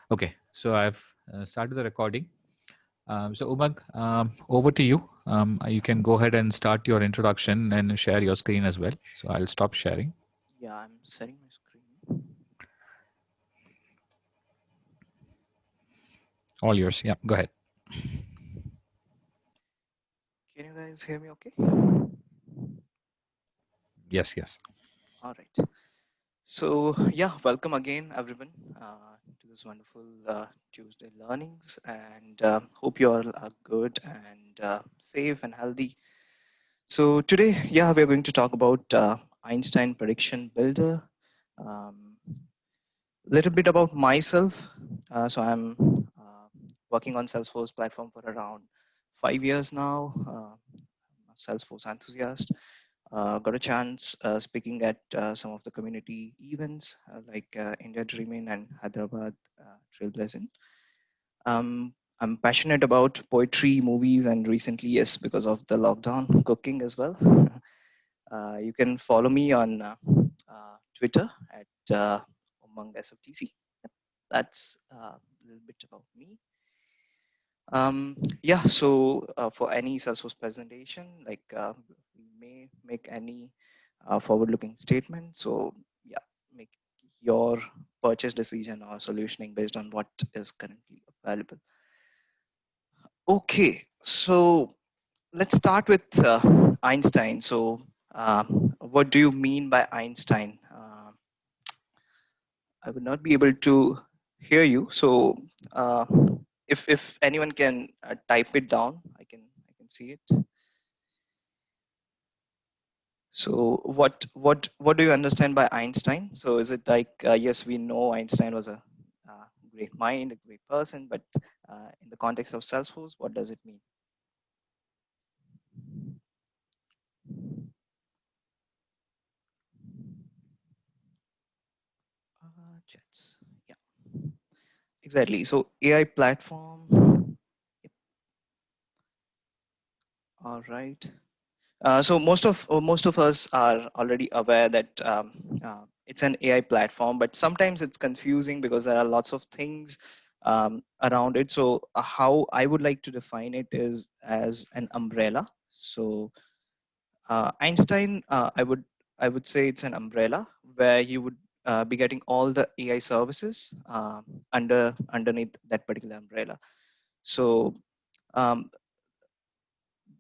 Okay, so I've started the recording. So Umang, over to you. You can go ahead and start your introduction and share your screen as well. So I'll stop sharing. Yeah, I'm sharing my screen. All yours. Yeah, go ahead. Can you guys hear me okay? Yes, yes. All right. So, yeah, welcome again, everyone, to this wonderful Tuesday learnings. And hope you all are good and safe and healthy. So, today, yeah, we're going to talk about Einstein Prediction Builder. Um, Little bit about myself. So, I'm working on Salesforce platform for around 5 years now. I'm a Salesforce enthusiast. Got a chance speaking at some of the community events like India Dreaming and Hyderabad Trailblazing. I'm passionate about poetry, movies, and recently, yes, because of the lockdown, cooking as well. You can follow me on Twitter at Umang SFTC. Yep, that's a little bit about me. Yeah, so for any Salesforce presentation, like we may make any forward-looking statement. So yeah, make your purchase decision or solutioning based on what is currently available. Okay, so let's start with Einstein. So what do you mean by Einstein? I would not be able to hear you. So uh, if anyone can type it down, I can see it. So what do you understand by Einstein? So is it like yes, we know Einstein was a great mind, a great person, but in the context of Salesforce, what does it mean? Chats. Yeah, exactly. So AI platform. Yep. All right. So most of us are already aware that it's an AI platform, but sometimes it's confusing because there are lots of things around it. So how I would like to define it is as an umbrella. So Einstein, I would say it's an umbrella where you would be getting all the AI services underneath that particular umbrella. So um,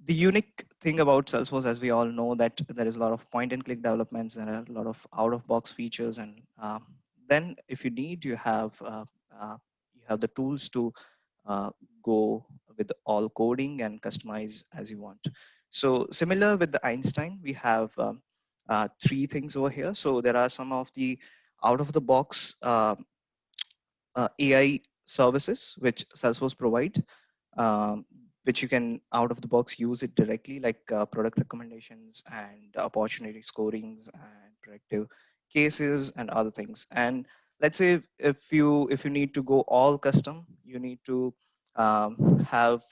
the unique thing about Salesforce, as we all know, that there is a lot of point and click developments, there are a lot of out of box features, and then if you need, uh, you have the tools to uh, go with all coding and customize as you want. So similar with the Einstein, we have three things over here. So there are some of the out of the box AI services which Salesforce provide, um, which you can out of the box use it directly, like product recommendations and opportunity scorings and predictive cases and other things. And let's say if you need to go all custom, you need to have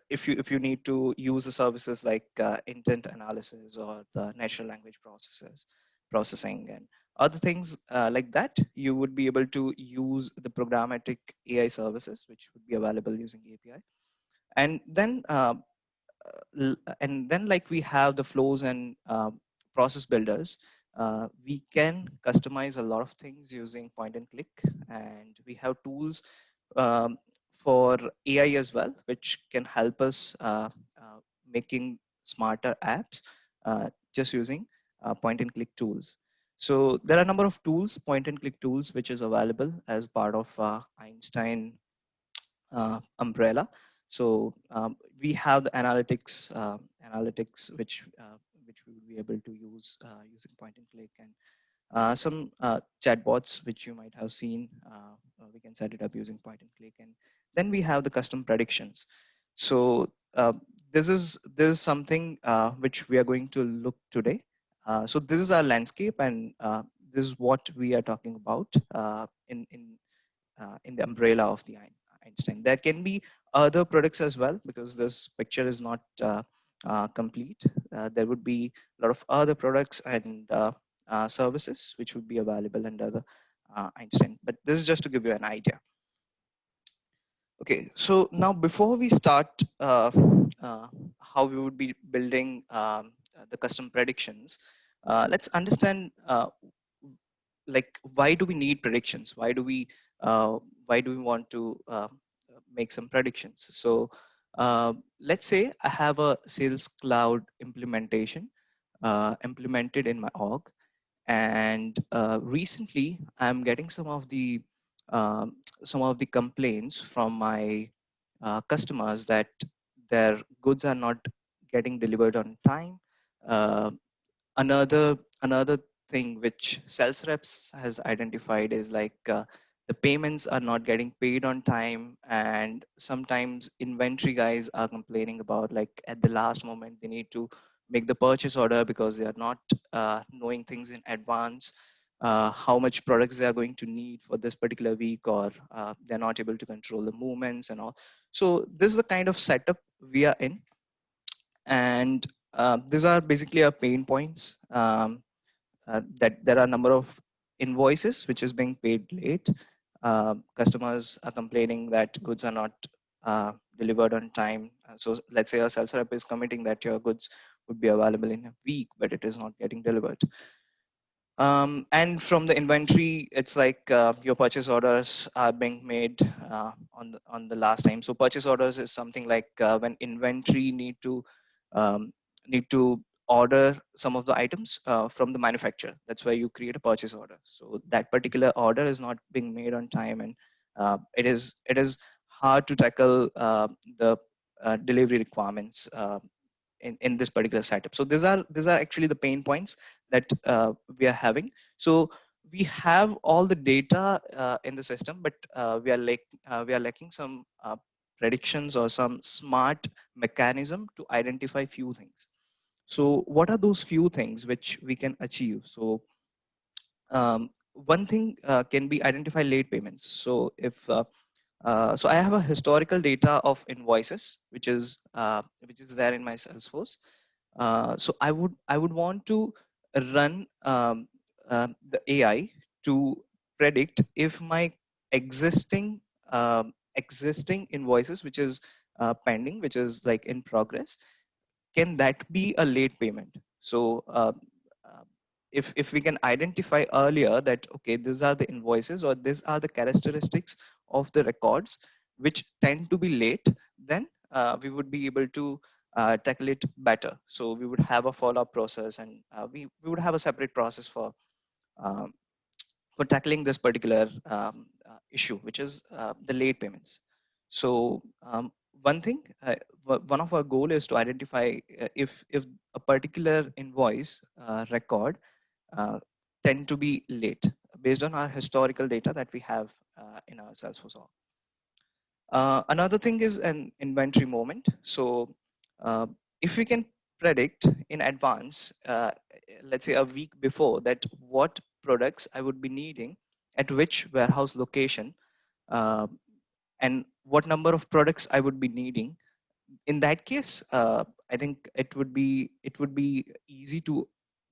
if you need to use the services like intent analysis or the natural language processing and other things like that, you would be able to use the programmatic AI services, which would be available using API. And then, like we have the flows and process builders, we can customize a lot of things using point and click, and we have tools um, for AI as well, which can help us making smarter apps just using point and click tools. So there are a number of tools, point and click tools, which is available as part of Einstein umbrella. So we have the analytics which we will be able to use using point and click, and some chatbots which you might have seen. We can set it up using point and click, and then we have the custom predictions. So this is something which we are going to look today. So this is our landscape, and this is what we are talking about in the umbrella of the Einstein. There can be other products as well because this picture is not complete. There would be a lot of other products and services which would be available under the Einstein. But this is just to give you an idea. Okay, so now before we start uh, how we would be building the custom predictions, let's understand like why do we need predictions? Why do we want to make some predictions? So let's say I have a Sales Cloud implementation implemented in my org, and recently I'm getting um, some of the complaints from my customers that their goods are not getting delivered on time. Uh, another thing which sales reps has identified is like the payments are not getting paid on time, and sometimes inventory guys are complaining about like at the last moment they need to make the purchase order because they are not knowing things in advance, how much products they are going to need for this particular week, or they're not able to control the movements and all. So this is the kind of setup we are in, and these are basically our pain points. That there are a number of invoices which is being paid late. Customers are complaining that goods are not delivered on time. So let's say a sales rep is committing that your goods would be available in a week, but it is not getting delivered. And from the inventory, it's like your purchase orders are being made on the last time. So purchase orders is something like when inventory um, need to order some of the items from the manufacturer. That's why you create a purchase order. So that particular order is not being made on time, and it is hard to tackle the delivery requirements in this particular setup. So these are actually the pain points that we are having. So we have all the data in the system, but we are lacking some predictions or some smart mechanism to identify few things. So what are those few things which we can achieve? So one thing can be identify late payments. So if so I have a historical data of invoices, which is there in my Salesforce. So I would want to run the AI to predict if my existing existing invoices, which is pending, which is like in progress, can that be a late payment? So uh, if we can identify earlier that okay, these are the invoices or these are the characteristics of the records which tend to be late, then we would be able to tackle it better. So we would have a follow-up process, and we would have a separate process um, for tackling this particular issue, which is the late payments. So one thing, one of our goal is to identify if a particular invoice record uh, tend to be late based on our historical data that we have in our Salesforce org. Another thing is an inventory moment. So uh, if we can predict in advance, let's say a week before, that what products I would be needing at which warehouse location, uh, and what number of products I would be needing, in that case, I think it would be easy to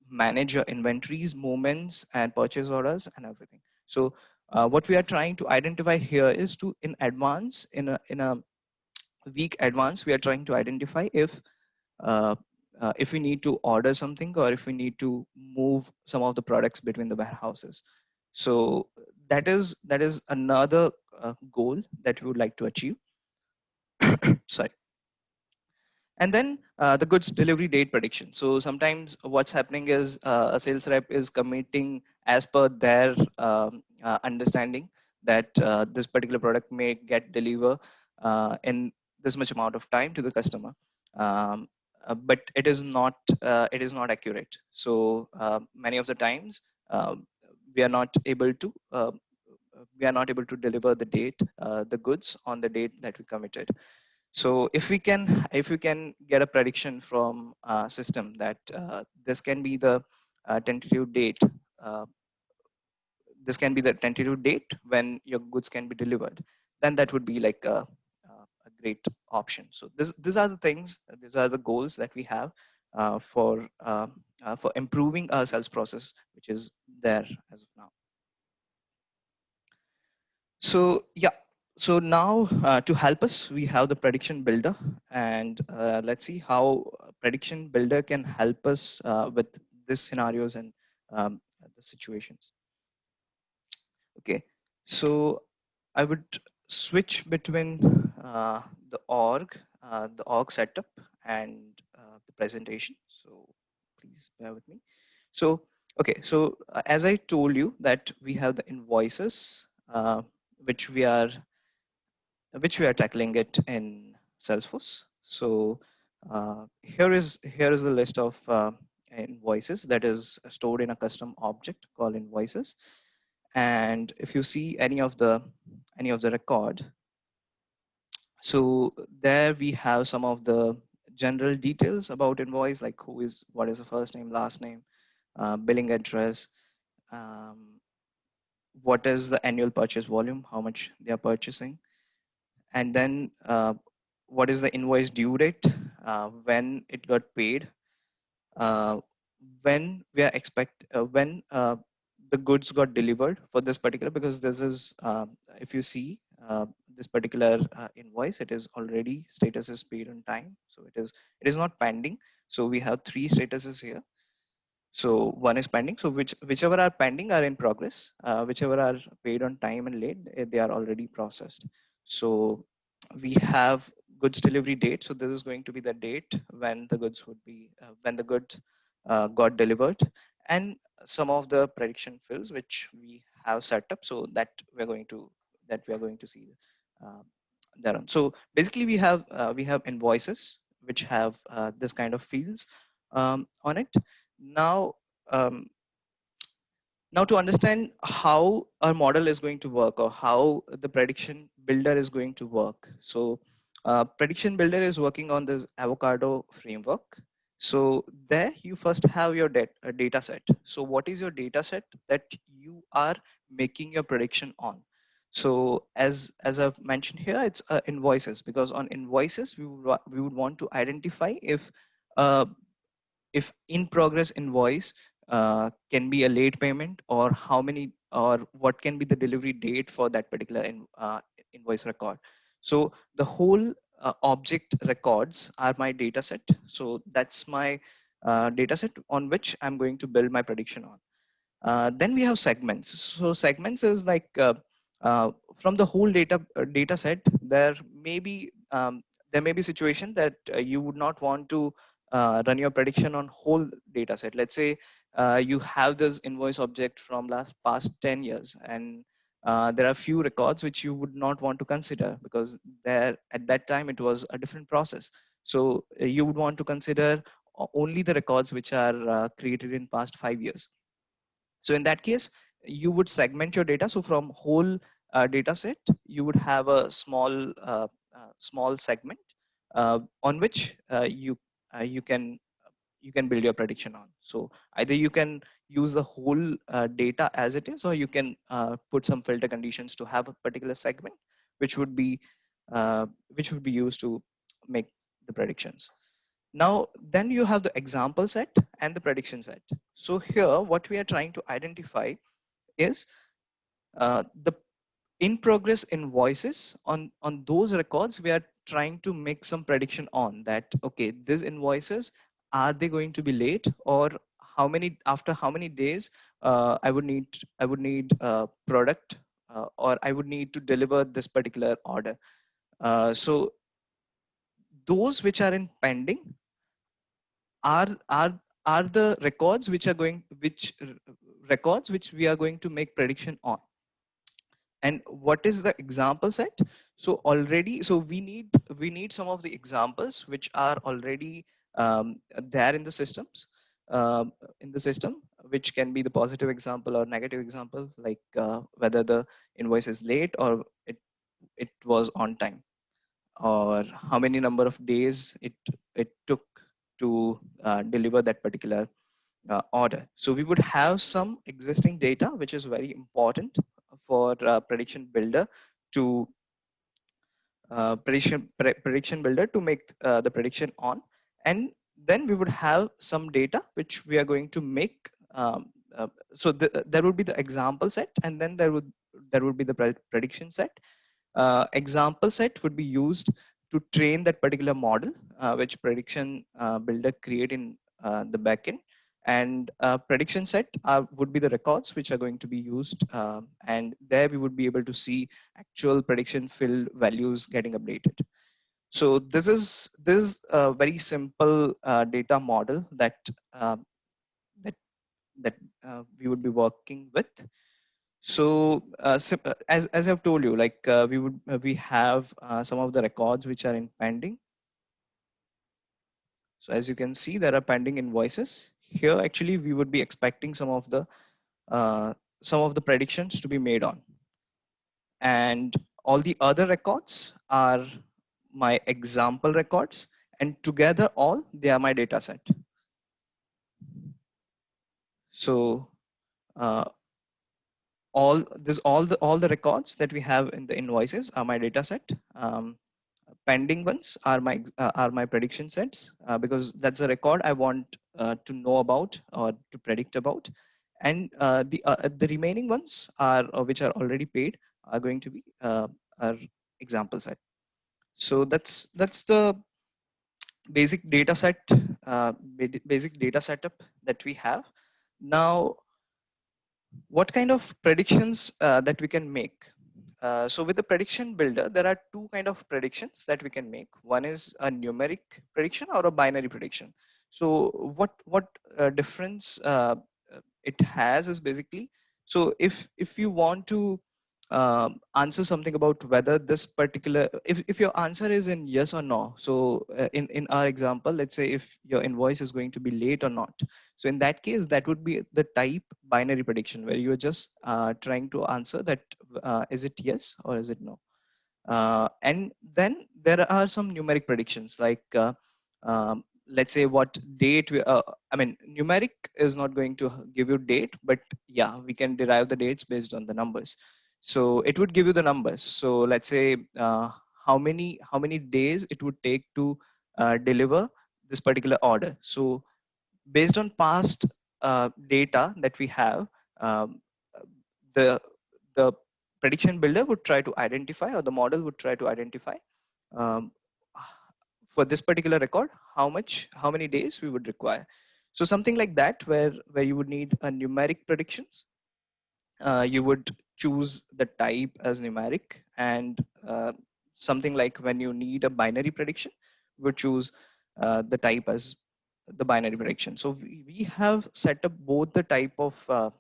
manage your inventories, movements, and purchase orders and everything. So what we are trying to identify here is to in advance, in a week advance, we are trying to identify uh, if we need to order something or if we need to move some of the products between the warehouses. So that is another goal that we would like to achieve. Sorry. And then the goods delivery date prediction. So sometimes what's happening is a sales rep is committing as per their understanding that this particular product may get delivered in this much amount of time to the customer. But it is not accurate. So many of the times uh, we are not able to deliver the goods on the date that we committed. So if we can get a prediction from system that this can be the tentative date, uh, this can be the tentative date when your goods can be delivered, then that would be like a great option. So these are the things, these are the goals that we have for improving our sales process, which is there as of now. So yeah. So now to help us, we have the prediction builder, and let's see how prediction builder can help us with these scenarios and the situations. Okay, so I would switch between the org setup and the presentation. So please bear with me. So, okay, so as I told you that we have the invoices, which we are tackling it in Salesforce. So here is the list of invoices that is stored in a custom object called invoices. And if you see any of the record, so there we have some of the general details about invoice, like what is the first name, last name, billing address, um, what is the annual purchase volume, how much they are purchasing, and then what is the invoice due date, when it got paid, uh, when we are when the goods got delivered for this particular, because this is if you see this particular invoice, it is already status is paid on time, so it is not pending. So we have three statuses here. So one is pending. So whichever are pending are in progress. Whichever are paid on time and late, they are already processed. So we have goods delivery date. So this is going to be the date when the goods would be when the goods got delivered, and some of the prediction fields which we have set up, so that we are going to see uh, there on. So basically, we have invoices which have this kind of fields on it. Now, um, now to understand how our model is going to work, or how the prediction builder is going to work. So prediction builder is working on this avocado framework. So there you first have your data set. So what is your data set that you are making your prediction on? So as I've mentioned here, it's invoices, because on invoices we would want to identify uh, if in progress invoice can be a late payment, or how many, or what can be the delivery date for that particular invoice record. So the whole object records are my data set. So that's my data set on which I'm going to build my prediction on. Then we have segments. So segments is like from the whole data set, there may be situation that you would not want to run your prediction on whole data set. Let's say you have this invoice object from past 10 years, and there are few records which you would not want to consider, because there at that time it was a different process. So you would want to consider only the records which are created in past 5 years. So in that case, you would segment your data. So from whole data set, you would have a small segment on which you can build your prediction on. So either you can use the whole data as it is, or you can put some filter conditions to have a particular segment, which would be used to make the predictions. Now, then you have the example set and the prediction set. So here, what we are trying to identify is the in progress invoices. On those records, we are trying to make some prediction on that. Okay, these invoices, are they going to be late, or after how many days I would need product, or I would need to deliver this particular order. So those which are in pending are are are the records which are going which records which we are going to make prediction on. And what is the example set? So already, so we need some of the examples which are already there in the systems, in the system, which can be the positive example or negative example, like whether the invoice is late, or it was on time, or how many number of days it took to deliver that particular order. So we would have some existing data, which is very important for prediction builder to prediction builder to make the prediction on. And then we would have some data which we are going to make. So there would be the example set, and then there would be the prediction set. example set would be used to train that particular model, which prediction builder create in the backend. And prediction set would be the records which are going to be used, and there we would be able to see actual prediction field values getting updated. So this is a very simple data model that that that we would be working with. So as I've told you, like we have some of the records which are in pending. So as you can see, there are pending invoices here. Actually, we would be expecting some of the predictions to be made on, and all the other records are my example records, and together all they are my data set. So uh, all the records that we have in the invoices are my data set. Pending ones are my prediction sets, because that's a record I want to know about or to predict about, and the remaining ones are which are already paid are going to be our example set. So that's the basic data set, basic data setup that we have. Now, what kind of predictions that we can make? So with the prediction builder, there are two kind of predictions that we can make. One is a numeric prediction or a binary prediction. So what difference it has is basically, so if you want to answer something about whether this particular, if your answer is in yes or no, so in our example, let's say if your invoice is going to be late or not, so in that case, that would be the type binary prediction where you're just trying to answer that is it yes or is it no. And then there are some numeric predictions like let's say what date I mean, numeric is not going to give you date, but yeah, we can derive the dates based on the numbers. So it would give you the numbers. So let's say how many days it would take to deliver this particular order. So based on past data that we have, um, the the prediction builder would try to identify, or the model would try to identify, um, for this particular record how many days we would require. So something like that, where you would need a numeric predictions. You would choose the type as numeric, and something like when you need a binary prediction, you would choose the type as the binary prediction. So we have set up both the type of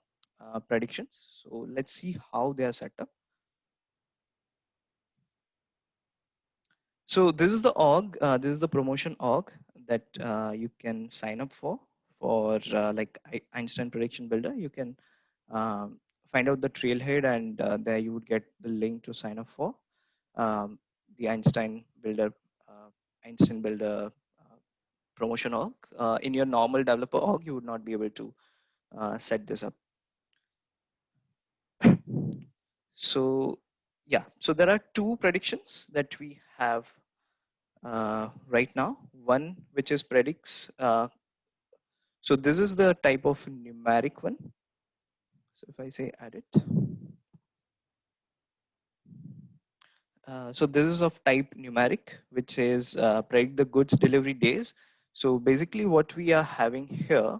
predictions. So let's see how they are set up. So this is the org, this is the promotion org that you can sign up for like Einstein Prediction Builder. You can find out the trailhead, and there you would get the link to sign up for the Einstein Builder promotion org. In your normal developer org, you would not be able to set this up. So yeah, so there are two predictions that we have right now. One which is predicts. So this is the type of numeric one. So if I say add it. So this is of type numeric, which is predict the goods delivery days. So basically what we are having here.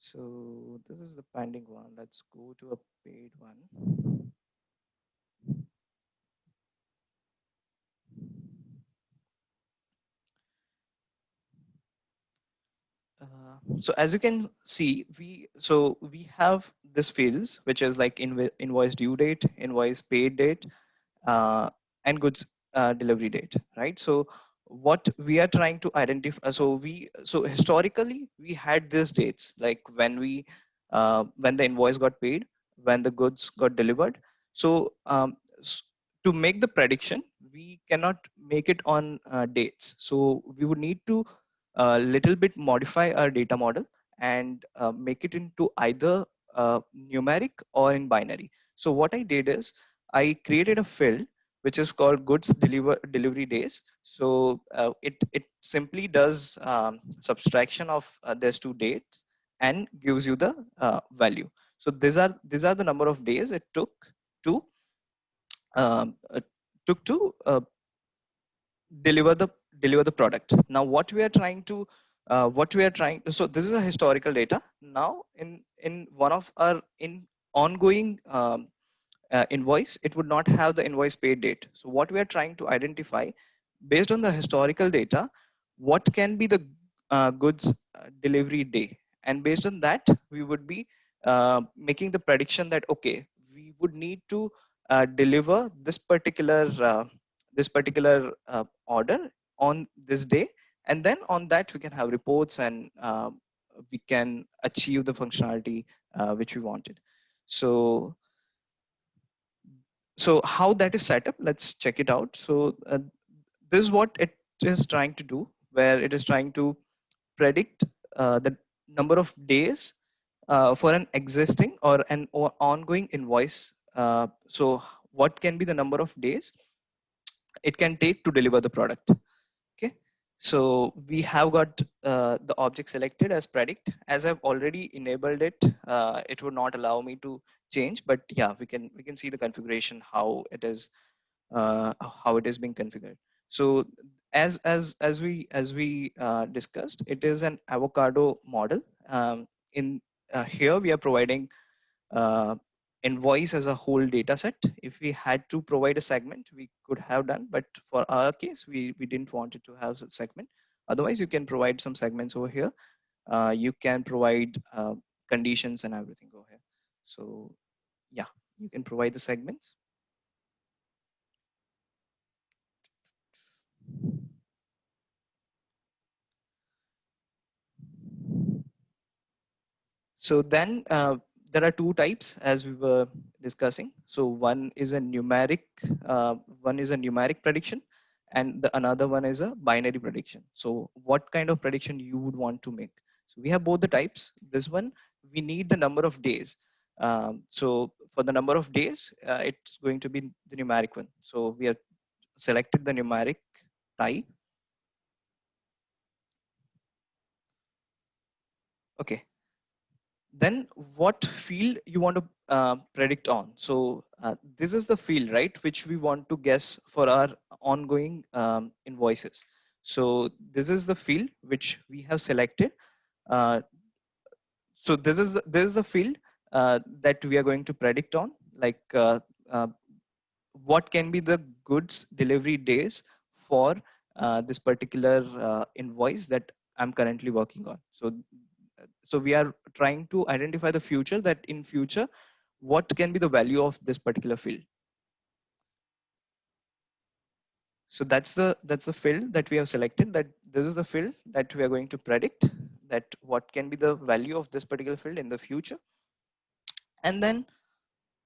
So this is the pending one. Let's go to a paid one. So as you can see, we have this fields, which is like invoice due date, invoice paid date, and goods delivery date, right? So what we are trying to identify, so historically we had these dates, like when the invoice got paid, when the goods got delivered. So to make the prediction, we cannot make it on dates. So we would need to a little bit modify our data model and make it into either numeric or in binary. So what I did is I created a field which is called delivery days. So it simply does subtraction of these two dates and gives you the value. So these are the number of days it took to took to deliver the product. Now what we are trying to so this is a historical data. Now in one of our in ongoing invoice, it would not have the invoice paid date. So what we are trying to identify based on the historical data, what can be the goods delivery day, and based on that we would be making the prediction that okay, we would need to deliver this particular order on this day, and then on that we can have reports, and we can achieve the functionality which we wanted. So how that is set up, let's check it out. So this is what it is trying to do, where it is trying to predict the number of days for an existing or an ongoing invoice. So what can be the number of days it can take to deliver the product. Okay, so we have got the object selected as predict. As I've already enabled it, it would not allow me to change, but yeah, we can see the configuration, how it is being configured. So as we discussed, it is an avocado model. In Here we are providing uh, invoice as a whole data set. If we had to provide a segment, we could have done, but for our case, we didn't want it to have a segment. Otherwise, you can provide some segments over here. You can provide conditions and everything over here. So yeah, you can provide the segments. So then there are two types as we were discussing. So one is a numeric prediction, and the another one is a binary prediction. So what kind of prediction you would want to make? So we have both the types. This one, we need the number of days. So for the number of days, it's going to be the numeric one. So we have selected the numeric type. Okay. Then what field you want to predict on. So this is the field, right, which we want to guess for our ongoing invoices. So this is the field which we have selected. Uh, so this is the field that we are going to predict on, like uh, what can be the goods delivery days for this particular invoice that I'm currently working on. So we are trying to identify the future, that in future what can be the value of this particular field. So that's the field that we have selected, that this is the field that we are going to predict, that what can be the value of this particular field in the future. And then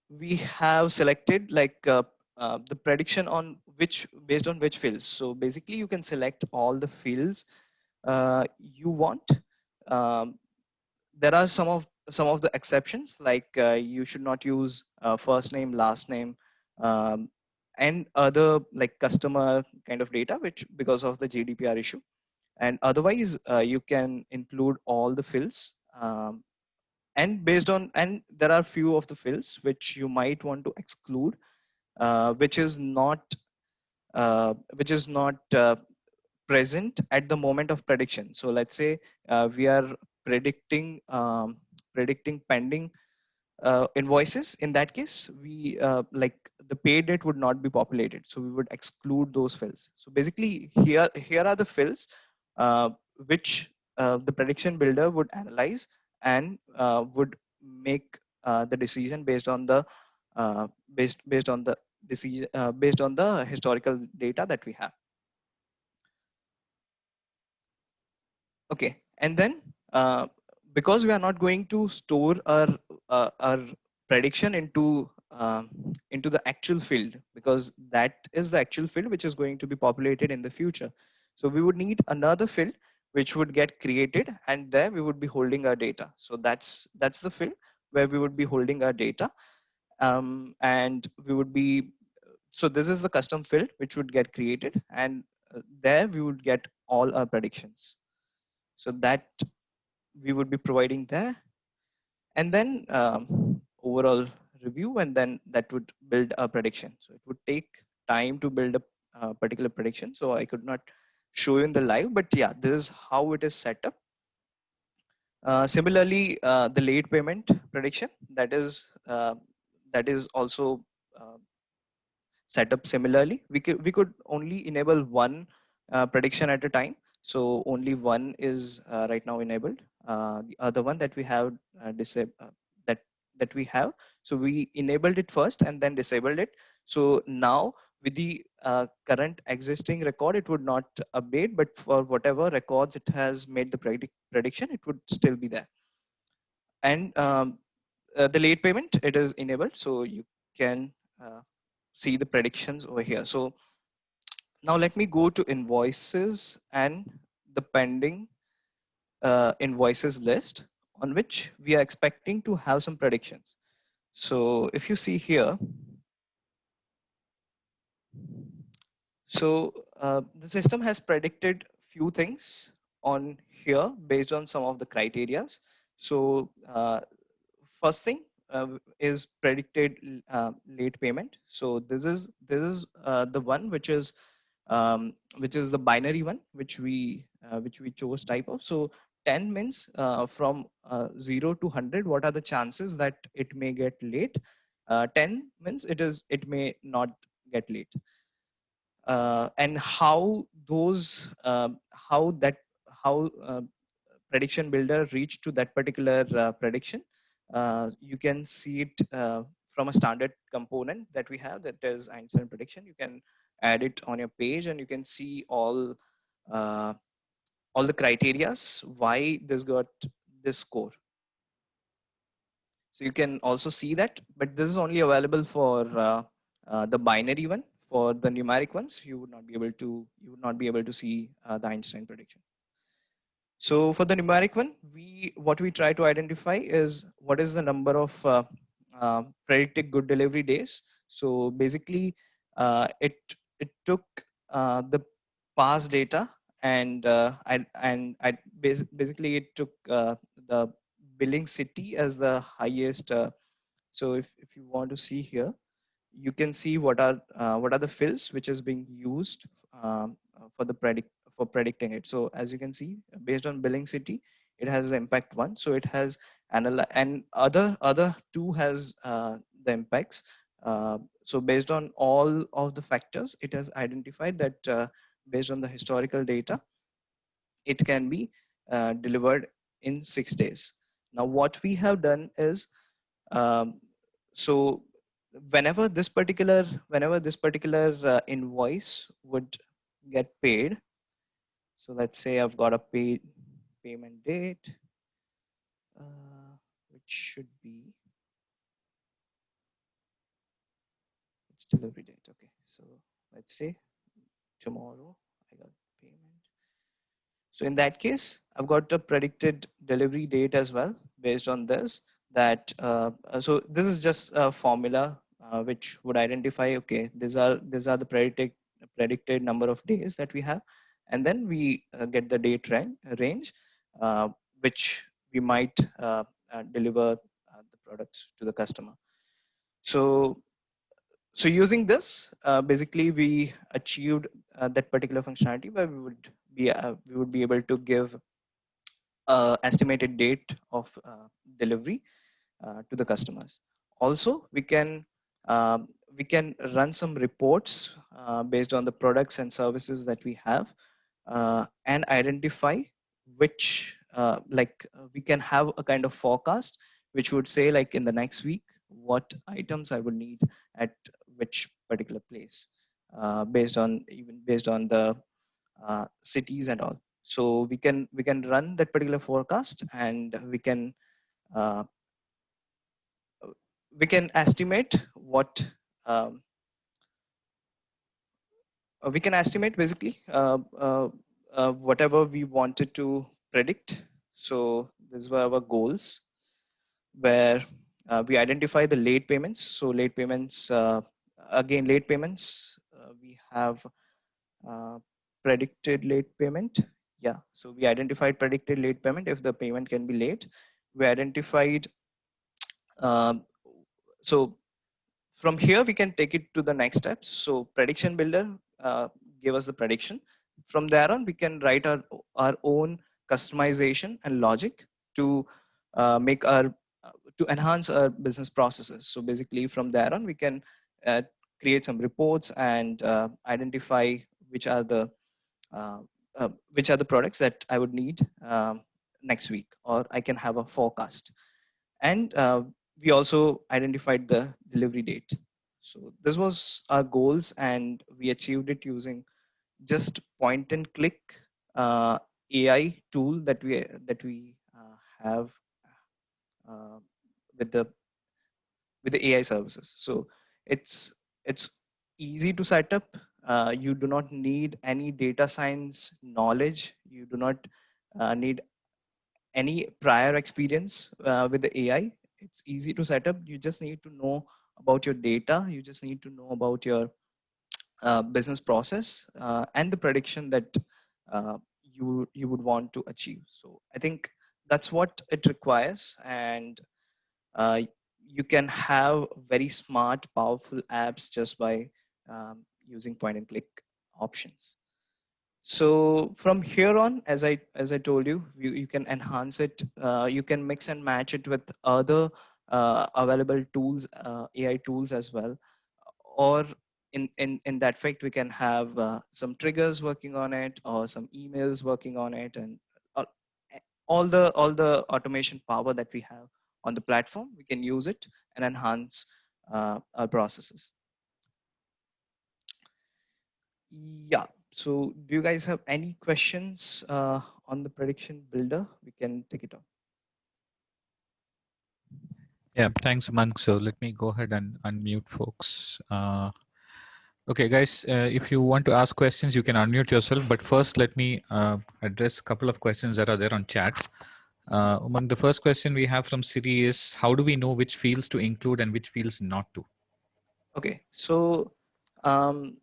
we have selected like the prediction on which, based on which fields. So basically you can select all the fields you want. um, there are some of the exceptions, like you should not use first name, last name, um, and other like customer kind of data, which because of the GDPR issue. And otherwise you can include all the fields, and based on, and there are few of the fields which you might want to exclude, which is not present at the moment of prediction. So let's say we are predicting predicting pending invoices. In that case, we like the pay date would not be populated, so we would exclude those fields. So basically here are the fields uh, which the prediction builder would analyze and would make the decision based on the based on the decision based on the historical data that we have. Okay, and then because we are not going to store our prediction into the actual field, because that is the actual field which is going to be populated in the future. So we would need another field which would get created, and there we would be holding our data. So that's the field where we would be holding our data, and we would be, so this is the custom field which would get created, and there we would get all our predictions. So that we would be providing there. And then overall review, and then that would build a prediction. So it would take time to build a particular prediction. So I could not show you in the live, but yeah, this is how it is set up. Similarly, the late payment prediction, that is also set up similarly. We could only enable one prediction at a time. So only one is right now enabled. The other one that we have that that we have. So we enabled it first and then disabled it. So now with the current existing record, it would not update, but for whatever records it has made the prediction, it would still be there. And the late payment, it is enabled, so you can see the predictions over here. So now let me go to invoices and the pending invoices list, on which we are expecting to have some predictions. So if you see here, so the system has predicted few things on here based on some of the criterias. So first thing is predicted late payment. So this is the one which is the binary one which we chose type of. So 10 means from 0 to 100, what are the chances that it may get late. 10 means it may not get late. And how those how prediction builder reached to that particular prediction, you can see it from a standard component that we have, that is Einstein prediction. You can add it on your page and you can see uh, all the criterias why this got this score. So you can also see that, but this is only available for the binary one. For the numeric ones, you would not be able to see the Einstein prediction. So for the numeric one, what we try to identify is what is the number of predicted good delivery days. So basically, it took the past data, and basically it took the billing city as the highest. So if you want to see here, you can see what are the fields which is being used for the predicting it. So as you can see, based on billing city, it has the impact one. So it has and other two has the impacts. So based on all of the factors, it has identified that based on the historical data, it can be delivered in 6 days. Now what we have done is, um, so whenever this particular invoice would get paid, so let's say I've got a payment date, which should be its delivery date. Okay, so let's say tomorrow I got payment. So in that case, I've got the predicted delivery date as well based on this. So this is just a formula which would identify, okay, these are the predicted number of days that we have, and then we get the date range uh, which we might deliver the products to the customer. So using this, basically we achieved that particular functionality where we would be able to give estimated date of delivery to the customers. Also, we can run some reports based on the products and services that we have, and identify which we can have a kind of forecast which would say, like, in the next week what items I would need at which particular place, based on the cities and all. So we can run that particular forecast, and uh, we can estimate what um, we can estimate basically whatever we wanted to predict. So these were our goals, where we identify the late payments. So late payments, again, late payments, we have uh, predicted late payment. Yeah, so we identified predicted late payment if the payment can be late. We identified um, so from here we can take it to the next steps. So prediction builder give us the prediction. From there on, we can write our own customization and logic to make our to enhance our business processes. So basically, from there on, we can uh, create some reports and identify which are the uh, which are the products that I would need next week, or I can have a forecast. And we also identified the delivery date. So this was our goals, and we achieved it using just point and click uh, AI tool that we have uh, with the AI services. So it's easy to set up. You do not need any data science knowledge. You do not need any prior experience with the AI. It's easy to set up. You just need to know about your data. You just need to know about your business process and the prediction that you would want to achieve. So I think that's what it requires, and uh, you can have very smart, powerful apps just by using point and click options. So from here on, as I told you, you can enhance it. You can mix and match it with other available tools, AI tools as well. Or in that fact, we can have some triggers working on it, or some emails working on it, and all, all the automation power that we have on the platform, we can use it and enhance our processes. Yeah. So do you guys have any questions on the prediction builder? We can take it on. Yeah, thanks, Umang. So let me go ahead and unmute folks. Okay, guys, if you want to ask questions, you can unmute yourself. But first, let me address a couple of questions that are there on chat. Umang, the first question we have from Siri is, how do we know which fields to include and which fields not to? Okay. Um,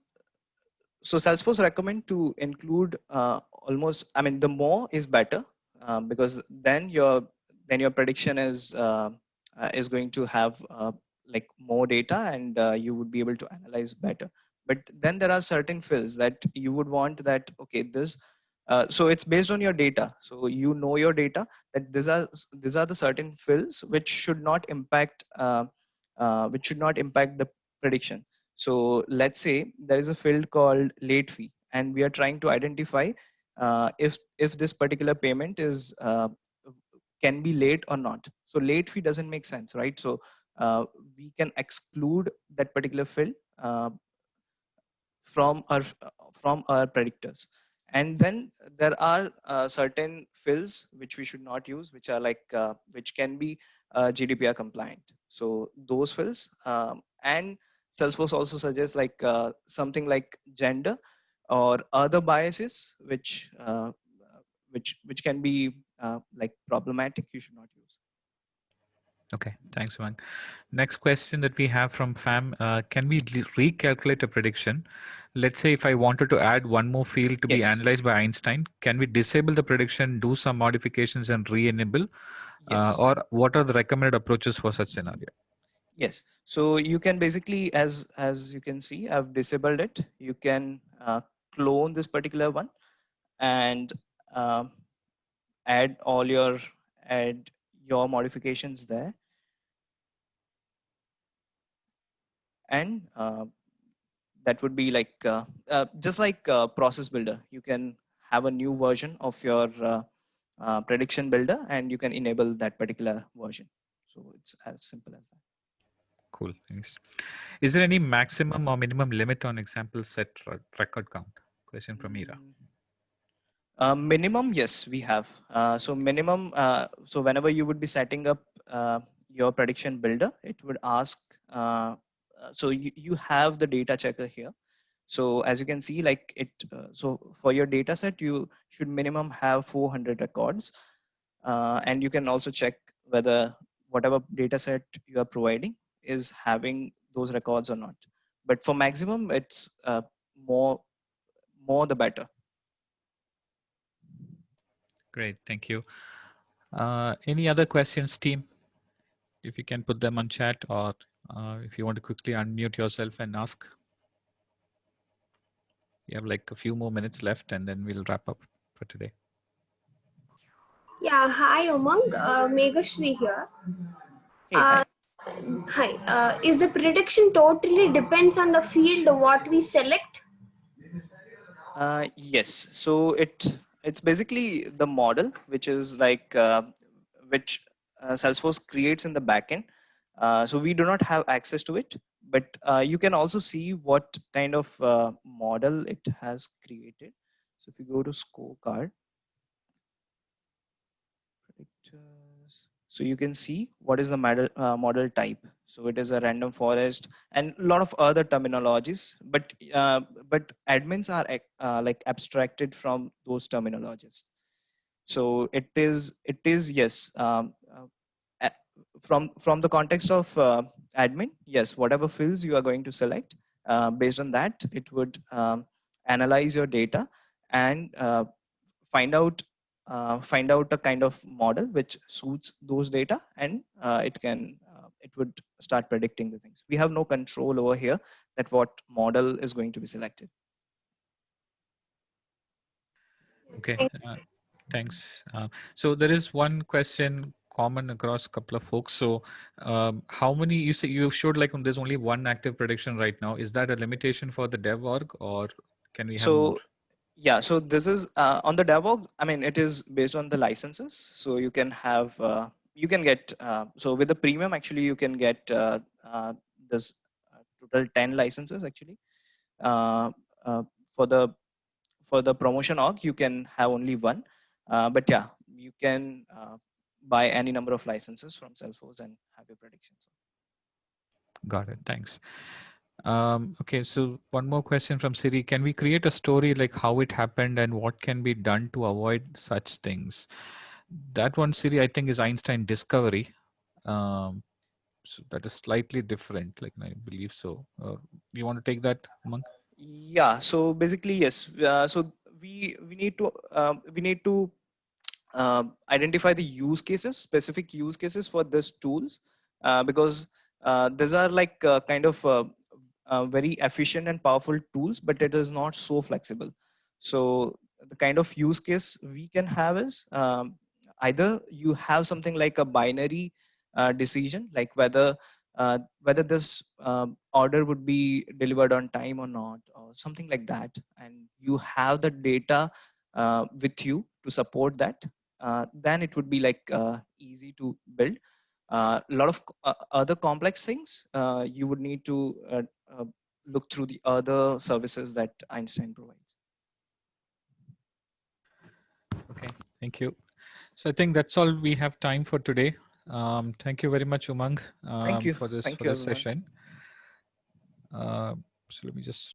so Salesforce recommend to include almost, I mean, the more is better, because then your prediction is going to have like more data, and you would be able to analyze better. But then there are certain fields that you would want that, okay, this so it's based on your data. So you know your data, that these are the certain fields which should not impact the prediction. So let's say there is a field called late fee, and we are trying to identify if this particular payment is can be late or not. So late fee doesn't make sense, right? So we can exclude that particular field from our predictors. And then there are certain fields which we should not use, which are like which can be GDPR compliant. So those fields, and Salesforce also suggests like something like gender or other biases which can be like problematic. You should not use. Okay, thanks, Umang. Next question that we have from FAM, can we recalculate a prediction? Let's say if I wanted to add one more field to be Yes. analyzed by Einstein, can we disable the prediction, do some modifications and re-enable? Yes. Or what are the recommended approaches for such scenario? Yes. So you can basically, as you can see, I've disabled it. You can clone this particular one and um, add add your modifications there, and that would be like just like process builder. You can have a new version of your prediction builder, and you can enable that particular version. So it's as simple as that. Cool, thanks. Is there any maximum or minimum limit on example set record count? Question from Mira. Mm, minimum, yes, we have. So minimum, so whenever you would be setting up your prediction builder, it would ask, so you have the data checker here. So as you can see, like so for your data set, you should minimum have 400 records. And you can also check whether whatever data set you are providing is having those records or not. But for maximum, it's more, more the better. Great, thank you. Any other questions, team? If you can put them on chat or If you want to quickly unmute yourself and ask. You have like a few more minutes left and then we'll wrap up for today. Yeah, hi Umang, Meghashri here. Hey, hi. Hi, is the prediction totally depends on the field what we select? Yes. So it's basically the model, which is like which Salesforce creates in the backend. So we do not have access to it, but you can also see what kind of model it has created. So if you go to scorecard, predictors, so you can see what is the model type. So it is a random forest and a lot of other terminologies, but admins are like abstracted from those terminologies. So it is yes, a- from the context of admin, yes, whatever fields you are going to select, based on that it would analyze your data and find out a kind of model which suits those data, and it would start predicting the things. We have no control over here that what model is going to be selected. Okay, thanks. So there is one question common across a couple of folks. So how many, you say you showed like there's only one active prediction right now. Is that a limitation for the dev org or can we have more? So yeah, so this is on the DevOps. I mean, it is based on the licenses. So you can have you can get so with the premium actually you can get this total 10 licenses actually. Uh, uh, for the promotion org you can have only one, but yeah, you can buy any number of licenses from Salesforce and have your predictions. Got it. Thanks. Okay, so one more question from Siri. Can we create a story like how it happened and what can be done to avoid such things? That one, Siri, I think is Einstein discovery. So that is slightly different, like I believe so. You want to take that, Umang? Yeah, so basically yes, so we need to identify the use cases, specific use cases for this tools, because these are like kind of very efficient and powerful tools, but it is not so flexible. So the kind of use case we can have is either you have something like a binary decision, like whether this order would be delivered on time or not, or something like that, and you have the data with you to support that, then it would be like easy to build. A lot of other complex things you would need to uh, look through the other services that Einstein provides. Okay, thank you. So I think that's all we have time for today. Thank you very much, Umang, Thank you. for this Thank you, everyone. session. So let me just